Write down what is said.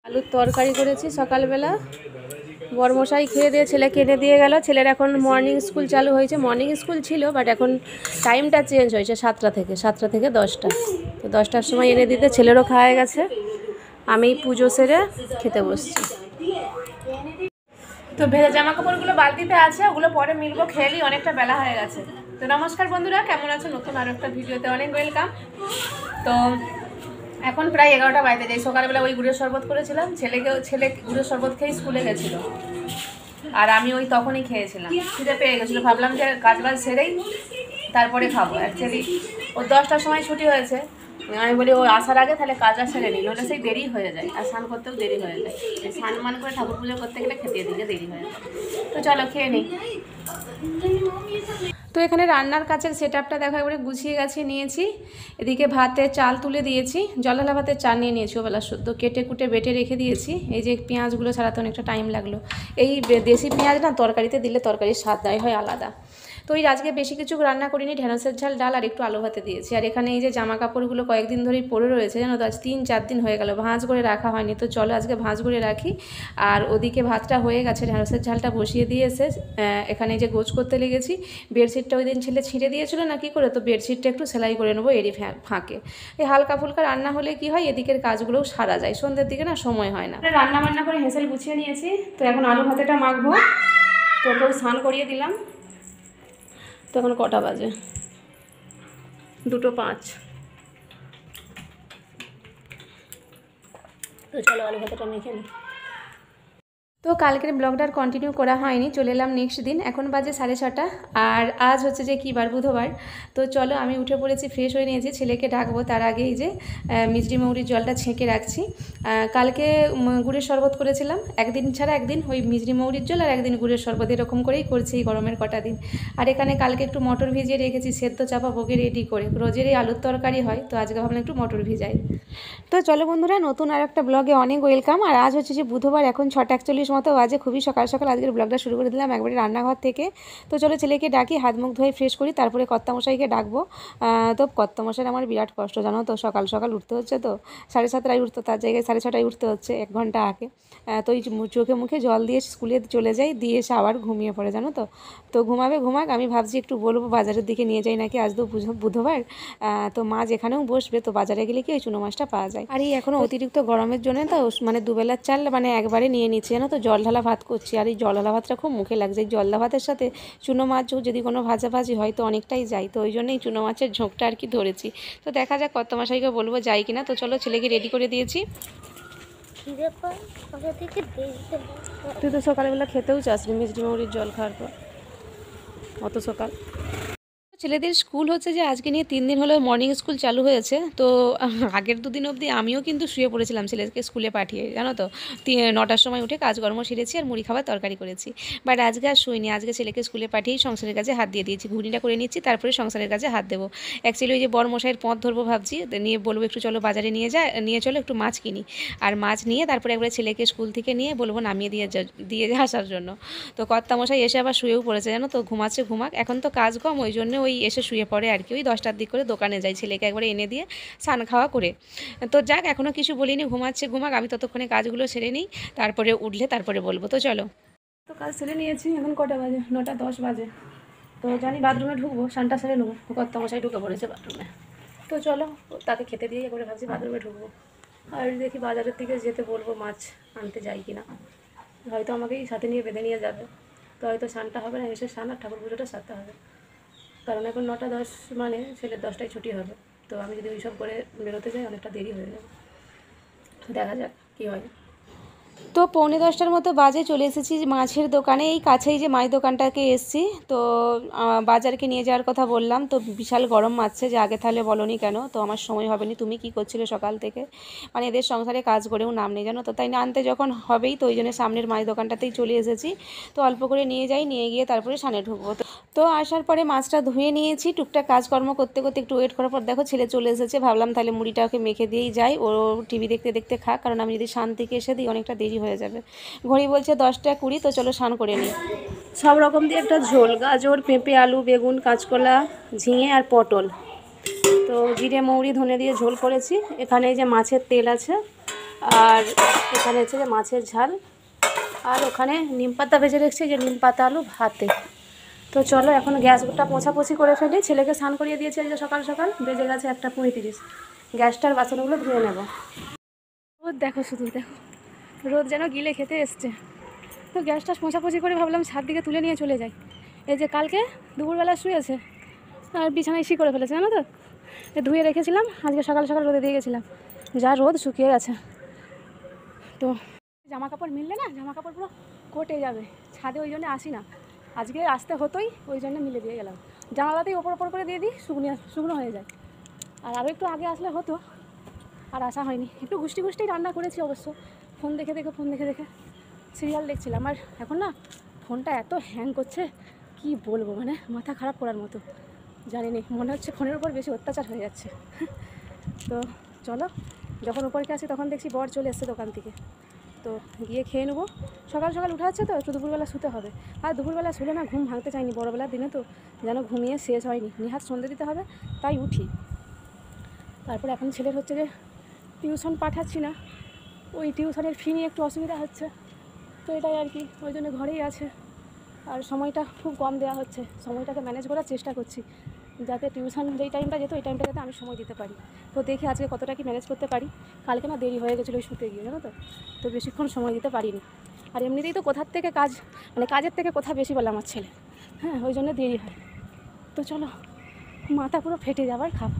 আলুর তরকারি করেছি সকালবেলা। বরমশাই খেয়ে দিয়ে ছেলেকে এনে দিয়ে গেল। ছেলের এখন মর্নিং স্কুল চালু হয়েছে। মর্নিং স্কুল ছিল, বাট এখন টাইমটা চেঞ্জ হয়েছে 7টা থেকে 10টা। তো 10টার সময় এনে দিতে ছেলেরও খাওয়া গেছে। আমি পুজো সেরে খেতে বসছি। তো ভেজা জামা কাপড়গুলো বালতিতে আছে, ওগুলো পরে মিলবো, খেয়েলি অনেকটা বেলা হয়ে গেছে। তো নমস্কার বন্ধুরা, কেমন আছে? নতুন আরও একটা ভিডিওতে অনেক ওয়েলকাম। তো এখন প্রায় 11টা বাজতে যাই। সকালবেলা ওই গুড়ের শরবত করেছিলাম, ছেলে গুড়ের শরবত খেয়ে স্কুলে গেছিলো, আর আমি ওই তখনই খেয়েছিলাম। খিদে পেয়ে গেছিলো, ভাবলাম যে কাজবাজ সেরেই তারপরে খাবো। অ্যাকচুয়ালি ও 10টার সময় ছুটি হয়েছে। আমি বলি ও আসার আগে তাহলে কাজটা সেরে নিই, নাহলে সেই দেরি হয়ে যায়, আর স্নান করতেও দেরি হয়ে যায়। স্নান মান করে ঠাকুর পুজো করতে গেলে খেতে দিকে দেরি হয়ে যায়। তো চলো খেয়ে নিই। তো এখানে রান্নার কাছের সেটআপটা দেখো, একবারে গুছিয়ে গেছে নিয়েছি। এদিকে ভাতে চাল তুলে দিয়েছি, জলঢালা ভাতের চাল নিয়ে নিয়েছি ওবেলা শুদ্ধ, কেটে কুটে বেটে রেখে দিয়েছি। এই যে পেঁয়াজগুলো ছাড়াতে অনেকটা টাইম লাগলো। এই দেশি পেঁয়াজ না তরকারিতে দিলে তরকারির স্বাদ হয় আলাদা। তো এই আজকে বেশি কিছু রান্না করিনি, ঢেঁড়সের ঝাল, ডাল আর একটু আলু ভাতে দিয়েছি। আর এখানে এই যে জামা কাপড়গুলো কয়েকদিন ধরেই পরে রয়েছে, জানো তো, আজ 3-4 দিন হয়ে গেল ভাঁজ করে রাখা হয়নি। তো চলো আজকে ভাঁজ করে রাখি। আর ওদিকে ভাতটা হয়ে গেছে, ঢেঁড়সের ঝালটা বসিয়ে দিয়ে এসে এখানে যে গোছ করতে লেগেছি। বেডশিটটা ওই দিন ছেলে ছিঁড়ে দিয়েছিল না কি করে, তো বেডশিটটা একটু সেলাই করে নেবো এরই ফাঁকে। এই হালকা ফুলকা রান্না হলে কি হয়, এদিকের কাজগুলোও সারা যায়, সন্ধ্যের দিকে না সময় হয় না। রান্না বান্না করে হেসেল গুছিয়ে নিয়েছি। তো এখন আলু ভাতেটা মাখবো। তো ওকেও স্নান করিয়ে দিলাম। তো এখন কটা বাজে? 2:05। তো চলো আলু ভাতেটা মেখে নিই। তো কালকের ব্লগটা আর কন্টিনিউ করা হয়নি, চলে এলাম নেক্সট দিন। এখন বাজে 6:30, আর আজ হচ্ছে যে কী বার, বুধবার। তো চলো আমি উঠে পড়েছি, ফ্রেশ হয়ে নিয়েছি, ছেলেকে ডাকবো। তার আগে এই যে মিষ্টি মৌরির জলটা ছেঁকে রাখছি। কালকে গুড়ের শরবত করেছিলাম, একদিন ছাড়া একদিন ওই মিষ্টি মৌরির জল, আর একদিন গুড়ের শরবত, এরকম করেই করছি এই গরমের কটা দিন। আর এখানে কালকে একটু মটর ভিজিয়ে রেখেছি, সেদ্ধ চাপা বকে রেডি করে। রোজেরই আলুর তরকারি হয়, তো আজকে ভাবলাম একটু মটর ভিজাই। তো চলো বন্ধুরা, নতুন আর একটা ব্লগে অনেক ওয়েলকাম। আর আজ হচ্ছে যে বুধবার, এখন 6:41 মতো বাজে, খুবই সকাল সকাল আজকের ব্লগটা শুরু করে দিলাম একবারে রান্নাঘর থেকে। তো চলো ছেলেকে ডাকি, হাত মুখ ধুয়ে ফ্রেশ করি, তারপরে কর্তামশাইকে ডাকবো। তো কর্তামশাইয়ের আমার বিরাট কষ্ট, জানো তো, সকাল সকাল উঠতে হচ্ছে। তো 7:30টায় উঠতো, তার জায়গায় 6:30টায় উঠতে হচ্ছে, 1 ঘন্টা আগে। তো এই চোখে মুখে জল দিয়ে স্কুলে চলে যাই, দিয়ে এসে আবার ঘুমিয়ে পড়ে, জানো তো। তো ঘুমাক, আমি ভাবছি একটু বলবো বাজারের দিকে নিয়ে যাই নাকি, আজ তো বুধবার। তো মা যেখানেও বসবে, তো বাজারে গেলে কি ওই চুনো মাছটা পাওয়া যায়। আর এই এখন অতিরিক্ত গরমের জন্য তো মানে দুবেলার চাল মানে একবারে নিয়ে নিচ্ছি, জানো তো, জল ঢালা ভাত করছি। আর এই জল ঢালা ভাতটা খুব মুখে লাগছে। এই জল ঢালা ভাতের সাথে চুনো মাছ যদি কোনো ভাজাভাজি হয় তো অনেকটাই যায়। তো ওই জন্যই চুনো মাছের ঝোঁকটা আর কি ধরেছি। তো দেখা যাক কর্তামশাইকে বলবো যাই কিনা। তো চলো ছেলেকে রেডি করে দিয়েছি। তুই তো সকালবেলা খেতেও চাসনি মিষ্টি মৌরির জল খাওয়ার পর, অত সকাল। ছেলেদের স্কুল হচ্ছে যে আজকে নিয়ে 3 দিন হলো মর্নিং স্কুল চালু হয়েছে। তো আগের 2 দিন অবধি আমিও কিন্তু শুয়ে পড়েছিলাম ছেলেকে স্কুলে পাঠিয়ে, জানো তো। 9টার সময় উঠে কাজকর্ম সেরেছি, আর মুড়ি খাবার তরকারি করেছি। বাট আজকে আর শুইনি, আজকে ছেলেকে স্কুলে পাঠিয়েই সংসারের কাছে হাত দিয়ে দিয়েছি। ঘুগনিটা করে নিচ্ছি, তারপরে সংসারের কাছে হাত দেবো। অ্যাকচুয়ালি ওই যে বরমশাইয়ের পথ ধরবো ভাবছি, নিয়ে বলবো একটু চলো বাজারে নিয়ে চলো একটু মাছ কিনি। আর মাছ নিয়ে তারপরে একবারে ছেলেকে স্কুল থেকে নিয়ে বলবো নামিয়ে দিয়ে আসার জন্য। তো কর্তামশাই এসে আবার শুয়েও পড়েছে, জানো তো, ঘুমাচ্ছে। এখন তো কাজ কম, ওই জন্য ওই এসে শুয়ে পড়ে আর কি। ওই 10টার দিক করে দোকানে যাই, ছেলেকে একবারে এনে দিয়ে স্নান খাওয়া করে। তো যাক, এখনও কিছু বলিনি, ঘুমাক, আমি ততক্ষণে কাজগুলো সেরে নিই, তারপরে উঠলে তারপরে বলবো। তো চলো। তো কাজ সেরে নিয়েছি, এখন কটা বাজে? 9:10 বাজে। তো জানি বাথরুমে ঢুকবো, স্নানটা সেরে নেবো। কর্তামশাই ঢুকে পড়েছে বাথরুমে। তো চলো তাকে খেতে দিয়ে একবারে ভাবছি বাথরুমে ঢুকবো। আর দেখি বাজারের দিকে যেতে বলবো, মাছ আনতে যাই কিনা। হয়তো আমাকেই সাথে নিয়ে বেঁধে নিয়ে যাবে। তো হয়তো স্নানটা হবে না, এসে স্নান আর ঠাকুর পুজোটা সারতে হবে। কারণ এখন 9:10 মানে ছেলের 10টায় ছুটি হবে। তো আমি যদি ওইসব করে বেরোতে যাই অনেকটা দেরি হয়ে যাবে। দেখা যাক কী হয়। তো 9:45টার মতো বাজে, চলে এসেছি মাছের দোকানে। এই কাছেই যে মাছ দোকানটাকে এসেছি। তো বাজারকে নিয়ে যাওয়ার কথা বললাম, তো বিশাল গরম মারছে, যে আগে তাহলে বলোনি কেন। তো আমার সময় হবে নি, তুমি কি করছিলে সকাল থেকে? মানে এদের সংসারে কাজ করেও নাম নেই, জানো তো। তাই না, আনতে যখন হবেই, তো ওই জন্য সামনের মাছ দোকানটাতেই চলে এসেছি। তো অল্প করে নিয়ে গিয়ে তারপরে সানে ঢুকবো। তো আসার পরে মাছটা ধুয়ে নিয়েছি, টুকটাক কাজকর্ম করতে করতে একটু ওয়েট করার পর দেখো ছেলে চলে এসেছে। ভাবলাম তাহলে মুড়িটাকে মেখে দিয়েই যাই, ও টিভি দেখতে দেখতে খাক, কারণ আমি যদি শান থেকে এসে দিই অনেকটা দেরি হয়ে যাবে। ঘড়ি বলছে 10:20। তো চলো স্নান করে নিই। সব রকম দিয়ে একটা ঝোল, গাজর, পেঁপে, আলু, বেগুন, কাঁচকলা, ঝিঙে আর পটল। তো জিরে মৌরি ধনে দিয়ে ঝোল করেছি। এখানে এই যে মাছের তেল আছে, আর এখানে হচ্ছে যে মাছের ঝাল, আর ওখানে নিম পাতা ভেজে রেখেছি, যে নিম পাতা আলু ভাতে। তো চলো এখন গ্যাসটা পোছাপোছি করে ফেলি। ছেলেকে স্নান করিয়ে দিয়েছি যে সকাল সকাল, বেজে গেছে 1:35। গ্যাসটার বাসনগুলো ধুয়ে নেব। রোদ দেখো, শুধু দেখো, রোদ যেন গিলে খেতে এসছে। তো গ্যাসটা পোছাপোছি করে ভাবলাম ছাদ দিকে তুলে নিয়ে চলে যাই। এই যে কালকে দুপুরবেলা শুয়েছে আর বিছানায় ইসি করে ফেলেছে, জানো তো। ধুয়ে রেখেছিলাম, আজকে সকাল সকাল রোদে দিয়ে গেছিলাম, যা রোদ শুকিয়ে গেছে। তো জামা কাপড় মিললে না, জামা কাপড় পুরো কোটে যাবে ছাদে, ওই জন্য আসি না। আজকে আসতে হতোই, ওই জন্য মিলে দিয়ে গেলাম। জামালাতেই ওপর ওপর করে দিয়ে দিই, শুকনো হয়ে যায়। আর আরও একটু আগে আসলে হতো, আর আসা হয়নি। একটু গুষ্টি রান্না করেছি অবশ্য, ফোন দেখে দেখে সিরিয়াল দেখছিলাম। আর এখন না ফোনটা এত হ্যাং করছে, কি বলবো, মানে মাথা খারাপ করার মতো। জানি না, মনে হচ্ছে ফোনের উপর বেশি অত্যাচার হয়ে যাচ্ছে। তো চলো, যখন উপরকে আসি তখন দেখছি বর চলে এসছে দোকান থেকে, তো গিয়ে খেয়ে নেবো। সকাল সকাল উঠা হচ্ছে তো, একটু দুপুরবেলা শুতে হবে। আর দুপুরবেলা শুলে না ঘুম ভাঙতে চাইনি, বড়োবেলার দিনে তো যেন ঘুমিয়ে শেষ হয়নি, নিহাত সন্ধে দিতে হবে, তাই উঠি। তারপর এখন ছেলের হচ্ছে যে টিউশন পাঠাচ্ছি না, ওই টিউশনের ফি নিয়ে একটু অসুবিধা হচ্ছে, তো এটাই আর কি, ওই জন্য ঘরেই আছে। আর সময়টা খুব কম দেওয়া হচ্ছে, সময়টাকে ম্যানেজ করার চেষ্টা করছি, যাতে টিউশন যেই টাইমটা যেত ওই টাইমটা যাতে আমি সময় দিতে পারি। তো দেখি আজকে কতটা কি ম্যানেজ করতে পারি। কালকে না দেরি হয়ে গেছিলো ওই শুতে গিয়ে, জানো তো বেশিক্ষণ সময় দিতে পারিনি। আর এমনিতেই তো কোথার থেকে কাজ, মানে কাজের থেকে কথা বেশি বলে আমার ছেলে, হ্যাঁ, ওই জন্য দেরি হয়। তো চলো, মাথা পুরো ফেটে যাবার খাপ।